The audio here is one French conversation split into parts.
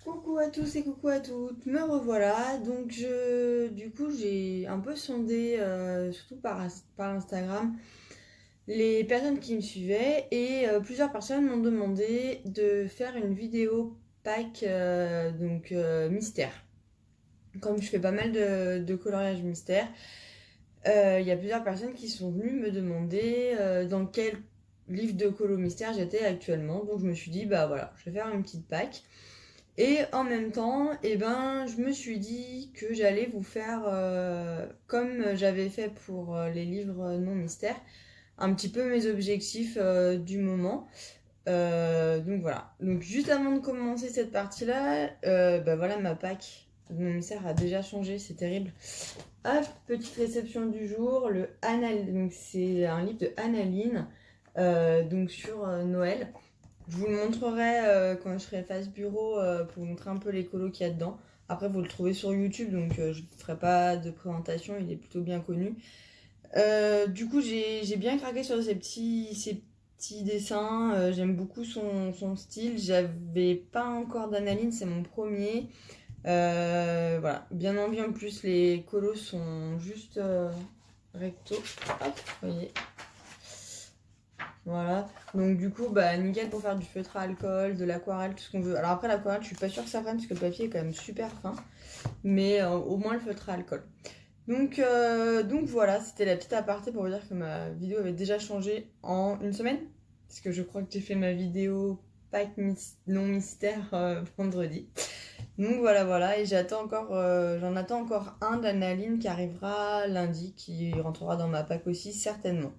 Coucou à tous et coucou à toutes, me revoilà. Donc du coup j'ai un peu sondé, surtout par Instagram, les personnes qui me suivaient et plusieurs personnes m'ont demandé de faire une vidéo Pâques, mystère. Comme je fais pas mal de coloriage mystère, il y a plusieurs personnes qui sont venues me demander dans quel livre de colo mystère j'étais actuellement. Donc je me suis dit bah voilà, je vais faire une petite Pâques. Et en même temps, je me suis dit que j'allais vous faire, comme j'avais fait pour les livres non mystères, un petit peu mes objectifs du moment. Donc voilà. Donc juste avant de commencer cette partie-là, voilà, ma Pâques non mystère a déjà changé, c'est terrible. Hop, petite réception du jour, donc c'est un livre de Annaline, donc sur Noël. Je vous le montrerai quand je serai face bureau pour vous montrer un peu les colos qu'il y a dedans. Après, vous le trouvez sur YouTube, donc je ne ferai pas de présentation, il est plutôt bien connu. Du coup, j'ai bien craqué sur ces petits dessins. J'aime beaucoup son style. J'avais pas encore d'Analine, c'est mon premier. Voilà, bien envie en plus, les colos sont juste recto. Hop, vous voyez. Voilà, donc du coup, nickel pour faire du feutre à alcool, de l'aquarelle, tout ce qu'on veut. Alors après, l'aquarelle, je suis pas sûre que ça prenne parce que le papier est quand même super fin, mais au moins le feutre à alcool. Donc voilà, c'était la petite aparté pour vous dire que ma vidéo avait déjà changé en une semaine, parce que je crois que j'ai fait ma vidéo Pâques non mystère vendredi. Donc voilà, et j'en attends encore un d'Analine qui arrivera lundi, qui rentrera dans ma Pâques aussi, certainement.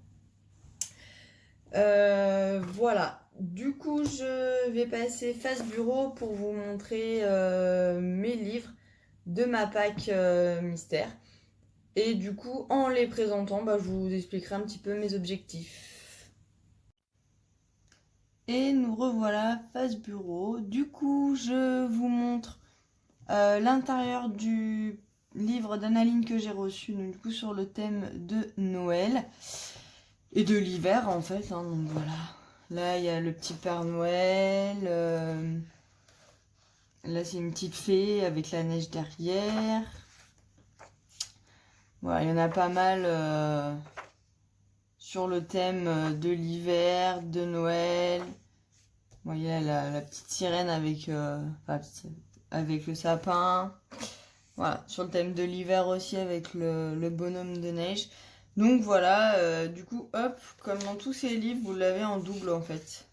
Voilà. Du coup, je vais passer face bureau pour vous montrer mes livres de ma Pâques mystère. Et du coup, en les présentant, je vous expliquerai un petit peu mes objectifs. Et nous revoilà face bureau. Du coup, je vous montre l'intérieur du livre d'Analine que j'ai reçu, donc du coup sur le thème de Noël. Et de l'hiver en fait, hein, donc voilà. Là il y a le petit Père Noël. Là c'est une petite fée avec la neige derrière. Voilà, il y en a pas mal sur le thème de l'hiver, de Noël. Bon, il y a la petite sirène avec le sapin. Voilà, sur le thème de l'hiver aussi avec le bonhomme de neige. Donc voilà, du coup, hop, comme dans tous ces livres, vous l'avez en double en fait.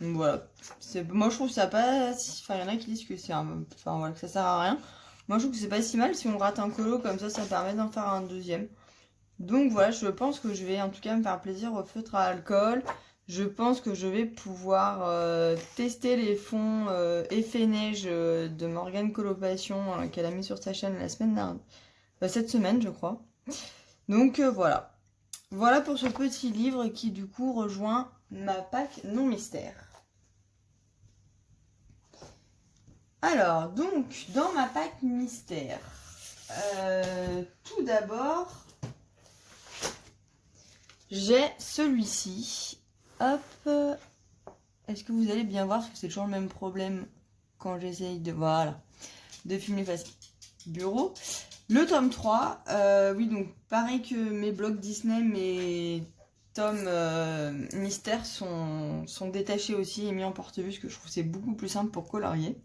Donc voilà. Moi je trouve ça pas si. Enfin, il y en a qui disent que que ça sert à rien. Moi je trouve que c'est pas si mal si on rate un colo comme ça permet d'en faire un deuxième. Donc voilà, je pense que je vais en tout cas me faire plaisir au feutre à alcool. Je pense que je vais pouvoir tester les fonds effet neige de Morgane Coloration qu'elle a mis sur sa chaîne la semaine dernière. Cette semaine, je crois. Donc voilà. Voilà pour ce petit livre qui du coup rejoint ma Pâques non mystère. Alors, donc, dans ma Pâques mystère, tout d'abord, j'ai celui-ci. Hop. Est-ce que vous allez bien voir, parce que c'est toujours le même problème quand j'essaye de filmer face bureau. Le tome 3, oui, donc pareil que mes blocs Disney, mes tomes mystères sont détachés aussi et mis en porte-vue, parce que je trouve que c'est beaucoup plus simple pour colorier.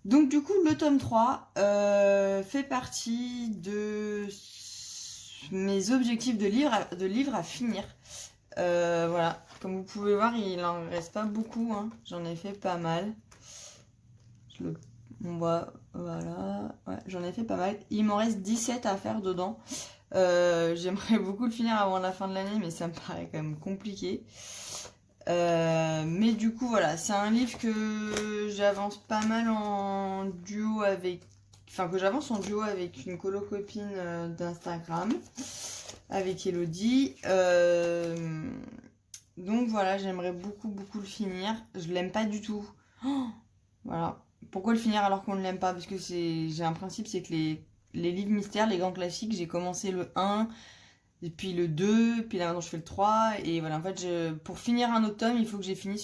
Donc du coup, le tome 3 fait partie de mes objectifs de livres à finir. Voilà, comme vous pouvez voir, il en reste pas beaucoup, hein. J'en ai fait pas mal. On voit, voilà, ouais, j'en ai fait pas mal. Il m'en reste 17 à faire dedans. J'aimerais beaucoup le finir avant la fin de l'année, mais ça me paraît quand même compliqué. Mais du coup, voilà, c'est un livre que j'avance pas mal en duo avec... Enfin, que j'avance en duo avec une colo-copine d'Instagram, avec Elodie. Donc voilà, j'aimerais beaucoup le finir. Je l'aime pas du tout. Oh, voilà. Pourquoi le finir alors qu'on ne l'aime pas? Parce que j'ai un principe, c'est que les livres mystères, les grands classiques, j'ai commencé le 1, et puis le 2, puis là maintenant je fais le 3, et voilà, en fait, pour finir un autre tome, il faut que j'ai fini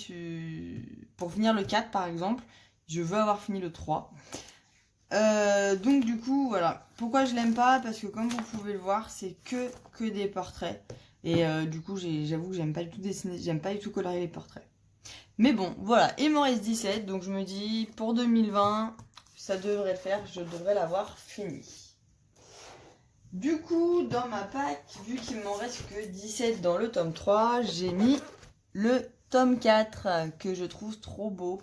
pour finir le 4 par exemple, Je veux avoir fini le 3. Donc du coup, voilà. Pourquoi je l'aime pas? Parce que comme vous pouvez le voir, c'est que des portraits. Et du coup, j'avoue que j'aime pas du tout dessiner, j'aime pas du tout colorier les portraits. Mais bon, voilà, il m'en reste 17, donc je me dis, pour 2020, ça devrait le faire, je devrais l'avoir fini. Du coup, dans ma pack, vu qu'il m'en reste que 17 dans le tome 3, j'ai mis le tome 4, que je trouve trop beau.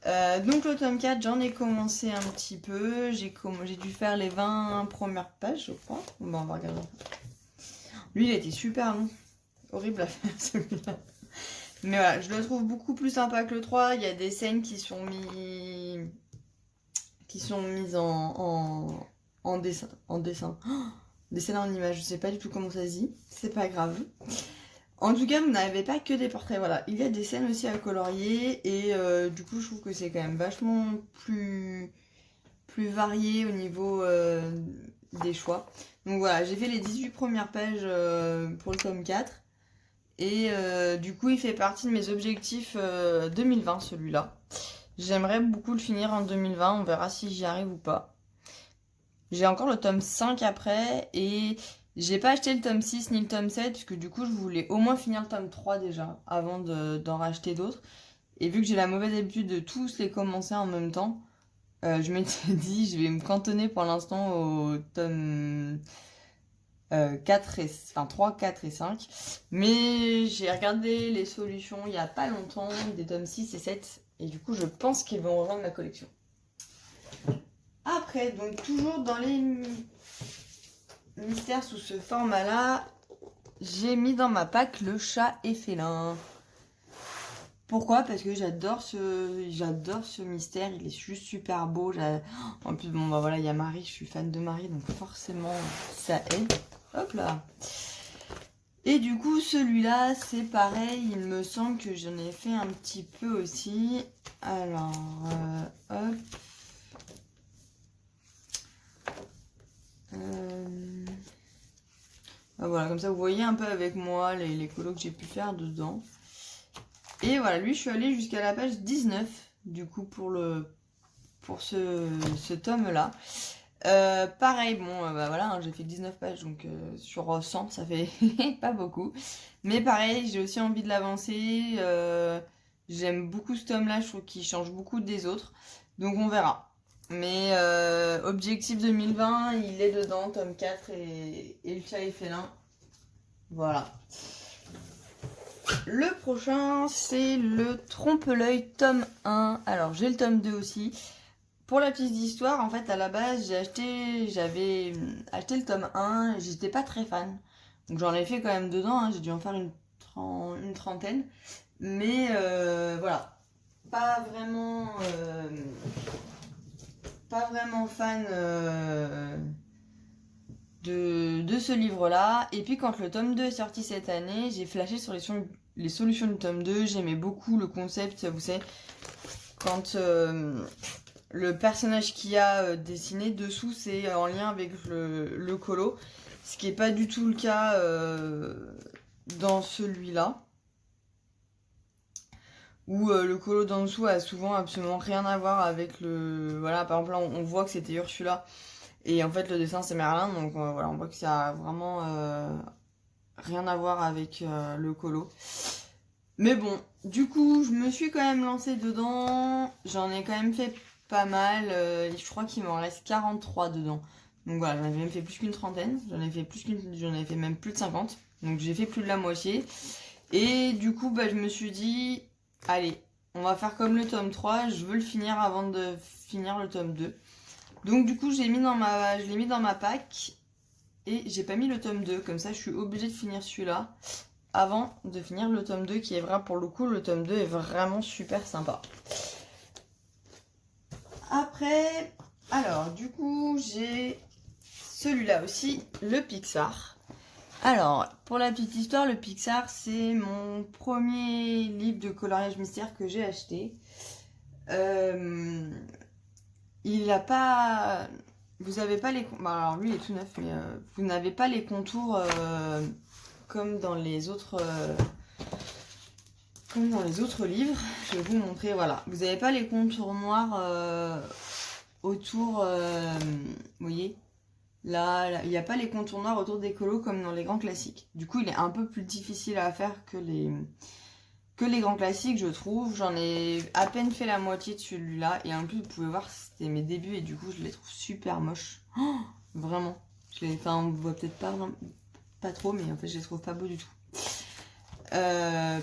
Donc le tome 4, j'en ai commencé un petit peu, j'ai dû faire les 20 premières pages, je crois. Bon, on va regarder. Lui, il a été super long, horrible à faire celui-là. Mais voilà, je le trouve beaucoup plus sympa que le 3. Il y a des scènes qui sont mises en dessin. Oh, des scènes en image, je sais pas du tout comment ça se dit. C'est pas grave. En tout cas, vous n'avez pas que des portraits. Voilà, il y a des scènes aussi à colorier. Et du coup, je trouve que c'est quand même vachement plus varié au niveau des choix. Donc voilà, j'ai fait les 18 premières pages pour le tome 4. Et du coup, il fait partie de mes objectifs 2020, celui-là. J'aimerais beaucoup le finir en 2020. On verra si j'y arrive ou pas. J'ai encore le tome 5 après. Et j'ai pas acheté le tome 6 ni le tome 7. Parce que du coup, je voulais au moins finir le tome 3 déjà. Avant d'en racheter d'autres. Et vu que j'ai la mauvaise habitude de tous les commencer en même temps. Je m'étais dit, je vais me cantonner pour l'instant au tome 3, 4 et 5. Mais j'ai regardé les solutions il n'y a pas longtemps, des tomes 6 et 7. Et du coup, je pense qu'ils vont rejoindre ma collection. Après, donc toujours dans les mystères sous ce format-là, j'ai mis dans ma pack le chat et félin. Pourquoi? Parce que j'adore ce mystère, il est juste super beau. En plus, bon bah voilà, il y a Marie, je suis fan de Marie, donc forcément ça aide. Hop là. Et du coup, celui-là, c'est pareil, il me semble que j'en ai fait un petit peu aussi. Alors, hop. Voilà, comme ça vous voyez un peu avec moi les colos que j'ai pu faire dedans. Et voilà, lui je suis allée jusqu'à la page 19 du coup pour ce tome là. Pareil, bon bah voilà, hein, j'ai fait 19 pages donc sur 100 ça fait pas beaucoup. Mais pareil, j'ai aussi envie de l'avancer. J'aime beaucoup ce tome là, je trouve qu'il change beaucoup des autres. Donc on verra. Mais objectif 2020, il est dedans, tome 4 et le chat et félin. Voilà. Le prochain, c'est le Trompe-l'œil tome 1. Alors, j'ai le tome 2 aussi. Pour la petite histoire, en fait, à la base, j'avais acheté le tome 1 et j'étais pas très fan. Donc, j'en ai fait quand même dedans. Hein, j'ai dû en faire une trentaine. Mais voilà. Pas vraiment fan de ce livre-là. Et puis quand le tome 2 est sorti cette année, j'ai flashé sur les solutions du tome 2. J'aimais beaucoup le concept, vous savez, quand le personnage qui a dessiné dessous, c'est en lien avec le colo. Ce qui n'est pas du tout le cas dans celui-là. Où le colo d'en dessous a souvent absolument rien à voir avec le... Voilà, par exemple là on voit que c'était Ursula. Et en fait le dessin c'est Merlin, donc voilà, on voit que ça a vraiment rien à voir avec le colo. Mais bon, du coup je me suis quand même lancée dedans, j'en ai quand même fait pas mal, je crois qu'il m'en reste 43 dedans. Donc voilà, j'en ai même fait plus qu'une trentaine, j'en ai fait même plus de 50, donc j'ai fait plus de la moitié. Et du coup bah, je me suis dit, allez, on va faire comme le tome 3, je veux le finir avant de finir le tome 2. Donc du coup, je l'ai mis dans ma pack et j'ai pas mis le tome 2. Comme ça, je suis obligée de finir celui-là avant de finir le tome 2 qui est vrai pour le coup. Le tome 2 est vraiment super sympa. Après, alors du coup, j'ai celui-là aussi, le Pixar. Alors, pour la petite histoire, le Pixar, c'est mon premier livre de coloriage mystère que j'ai acheté. Il n'a pas... Vous avez pas les... alors lui il est tout neuf, mais vous n'avez pas les contours comme dans les autres... comme dans les autres livres, je vais vous montrer, voilà. Vous n'avez pas les contours noirs autour, vous voyez, là, il n'y a pas les contours noirs autour des colos comme dans les grands classiques. Du coup, il est un peu plus difficile à faire que les grands classiques, je trouve. J'en ai à peine fait la moitié de celui-là. Et en plus, vous pouvez voir, c'était mes débuts et du coup, je les trouve super moches. Oh, vraiment. Enfin, on voit peut-être pas trop, mais en fait, je les trouve pas beaux du tout.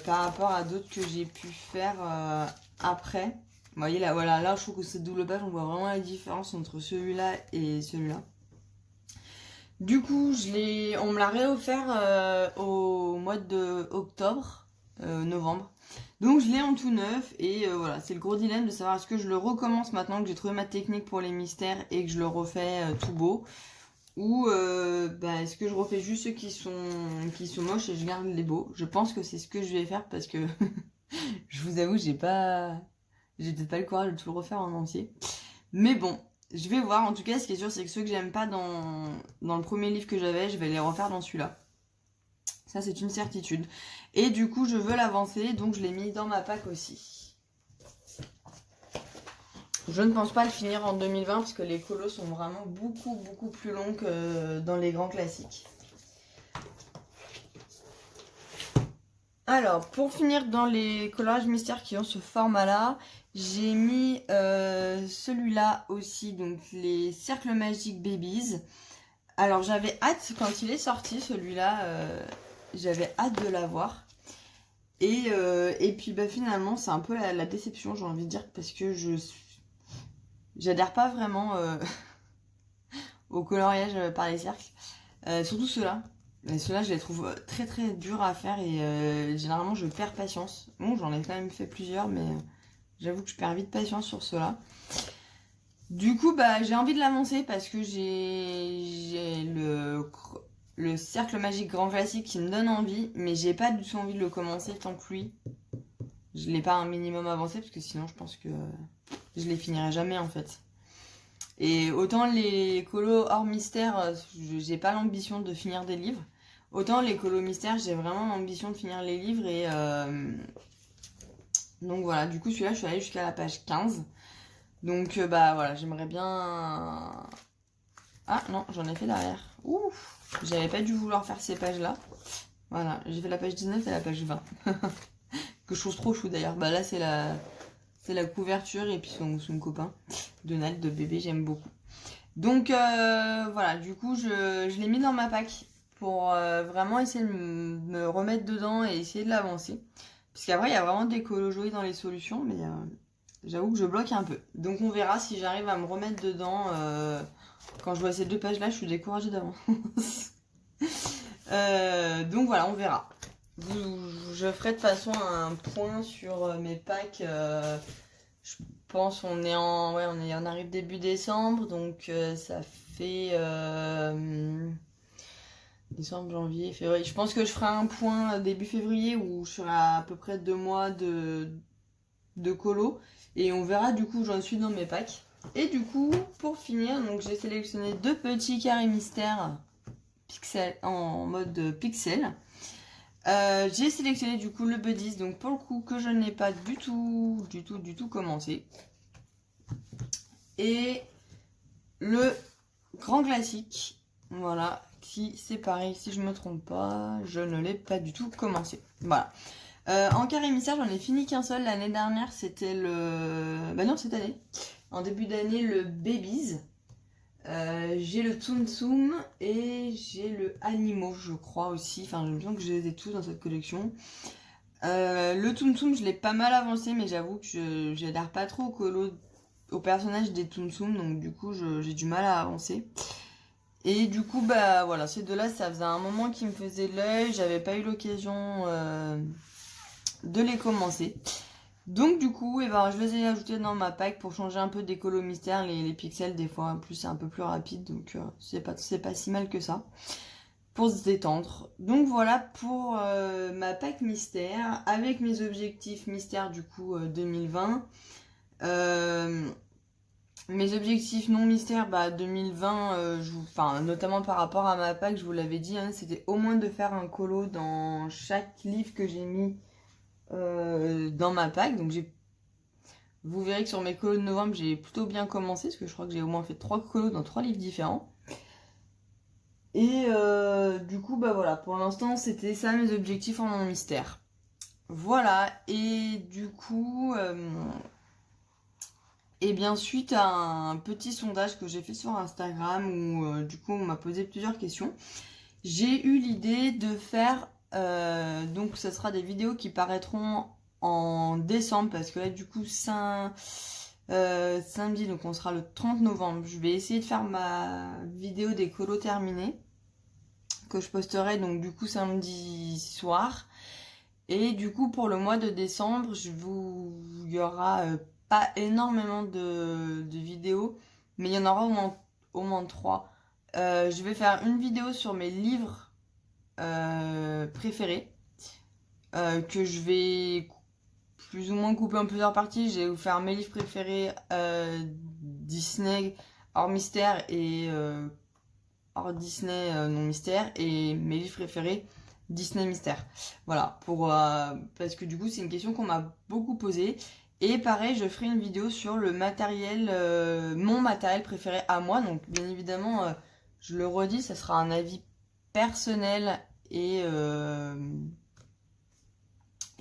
Par rapport à d'autres que j'ai pu faire après. Vous voyez là, voilà, là je trouve que cette double page, on voit vraiment la différence entre celui-là et celui-là. Du coup, on me l'a réoffert au mois de octobre, novembre. Donc je l'ai en tout neuf et voilà, c'est le gros dilemme de savoir est-ce que je le recommence maintenant que j'ai trouvé ma technique pour les mystères et que je le refais tout beau. Ou est-ce que je refais juste ceux qui sont moches et je garde les beaux. Je pense que c'est ce que je vais faire parce que je vous avoue, j'ai peut-être pas le courage de tout le refaire en entier. Mais bon, je vais voir. En tout cas, ce qui est sûr, c'est que ceux que j'aime pas dans le premier livre que j'avais, je vais les refaire dans celui-là. Ça, c'est une certitude. Et du coup, je veux l'avancer, donc je l'ai mis dans ma pack aussi. Je ne pense pas le finir en 2020 parce que les colos sont vraiment beaucoup plus longs que dans les grands classiques. Alors, pour finir dans les coloriages mystères qui ont ce format-là, j'ai mis celui-là aussi, donc les cercles magiques Babies. Alors, j'avais hâte, quand il est sorti, celui-là, j'avais hâte de l'avoir. Et puis, finalement, c'est un peu la déception, j'ai envie de dire, parce que j'adhère pas vraiment au coloriage par les cercles. Surtout ceux-là. Ceux-là, je les trouve très durs à faire et généralement, je perds patience. Bon, j'en ai quand même fait plusieurs, mais j'avoue que je perds vite patience sur ceux-là. Du coup, j'ai envie de l'avancer parce que j'ai le cercle magique grand classique qui me donne envie, mais j'ai pas du tout envie de le commencer tant que lui. Je l'ai pas un minimum avancé parce que sinon, je pense que je les finirai jamais en fait. Et autant les colos hors mystère, j'ai pas l'ambition de finir des livres. Autant les colos mystères, j'ai vraiment l'ambition de finir les livres. Et donc voilà, du coup celui-là, je suis allée jusqu'à la page 15. Donc voilà, j'aimerais bien... Ah non, j'en ai fait derrière. Ouf, j'avais pas dû vouloir faire ces pages-là. Voilà, j'ai fait la page 19 et la page 20. Que je trouve trop chou d'ailleurs. Là, c'est la couverture et puis son copain. Donald de bébé, j'aime beaucoup. Donc voilà, du coup, je l'ai mis dans ma pack pour vraiment essayer de me remettre dedans et essayer de l'avancer. Parce qu'après, il y a vraiment des colos jolis dans les solutions, mais j'avoue que je bloque un peu. Donc on verra si j'arrive à me remettre dedans. Quand je vois ces deux pages-là, je suis découragée d'avance. Donc voilà, on verra. Je ferai de toute façon un point sur mes packs. Je pense on arrive début décembre, donc ça fait décembre, janvier, février. Je pense que je ferai un point début février où je ferai à peu près 2 mois de colo et on verra du coup où j'en suis dans mes packs. Et du coup, pour finir, donc j'ai sélectionné 2 petits carrés mystères pixel en mode pixel. J'ai sélectionné du coup le Buddies, donc pour le coup que je n'ai pas du tout commencé. Et le grand classique, voilà, qui c'est pareil, si je me trompe pas, je ne l'ai pas du tout commencé. Voilà. En carré mystère, j'en ai fini qu'un seul. L'année dernière, c'était non, cette année. En début d'année, le Babies. J'ai le Tsum Tsum et j'ai le Animo, je crois aussi. Enfin, j'ai l'impression que je les ai tous dans cette collection. Le Tsum Tsum, je l'ai pas mal avancé, mais j'avoue que je n'adhère pas trop au personnage des Tsum Tsum, donc du coup, j'ai du mal à avancer. Et du coup, voilà, ces deux-là, ça faisait un moment qu'ils me faisaient de l'œil. J'avais pas eu l'occasion de les commencer. Donc du coup, je les ai ajoutés dans ma pack pour changer un peu des colos mystères. Les pixels, des fois, en plus, c'est un peu plus rapide. Donc c'est pas si mal que ça. Pour se détendre. Donc voilà pour ma pack mystère. Avec mes objectifs mystères du coup 2020. Mes objectifs non mystères 2020, notamment par rapport à ma pack, je vous l'avais dit, hein, c'était au moins de faire un colo dans chaque livre que j'ai mis dans ma pack. Donc vous verrez que sur mes colos de novembre, j'ai plutôt bien commencé, parce que je crois que j'ai au moins fait 3 colos dans 3 livres différents. Et du coup, bah voilà, pour l'instant, c'était ça mes objectifs en non mystère. Voilà, et du coup, et bien suite à un petit sondage que j'ai fait sur Instagram, où du coup on m'a posé plusieurs questions, j'ai eu l'idée de faire, donc ce sera des vidéos qui paraîtront en décembre, parce que là du coup samedi, donc on sera le 30 novembre, je vais essayer de faire ma vidéo des colos terminés, que je posterai donc du coup samedi soir. Et du coup pour le mois de décembre, il y aura pas énormément de vidéos, mais il y en aura au moins 3. Je vais faire une vidéo sur mes livres préférés, que je vais plus ou moins couper en plusieurs parties. Je vais vous faire mes livres préférés Disney hors mystère et hors Disney non mystère, et mes livres préférés Disney mystère. Voilà, parce que du coup c'est une question qu'on m'a beaucoup posée. Et pareil, je ferai une vidéo sur le matériel, mon matériel préféré à moi. Donc bien évidemment, je le redis, ça sera un avis personnel, et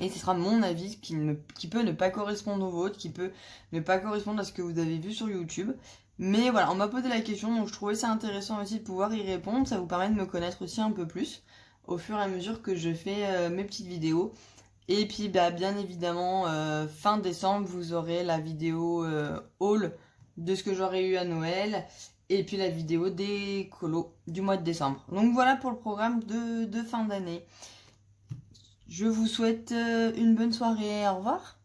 ce sera mon avis qui peut ne pas correspondre au vôtre, qui peut ne pas correspondre à ce que vous avez vu sur YouTube. Mais voilà, on m'a posé la question, donc je trouvais ça intéressant aussi de pouvoir y répondre. Ça vous permet de me connaître aussi un peu plus au fur et à mesure que je fais mes petites vidéos. Et puis bah, bien évidemment, fin décembre, vous aurez la vidéo haul de ce que j'aurais eu à Noël. Et puis la vidéo des colos du mois de décembre. Donc voilà pour le programme de fin d'année. Je vous souhaite une bonne soirée. Au revoir.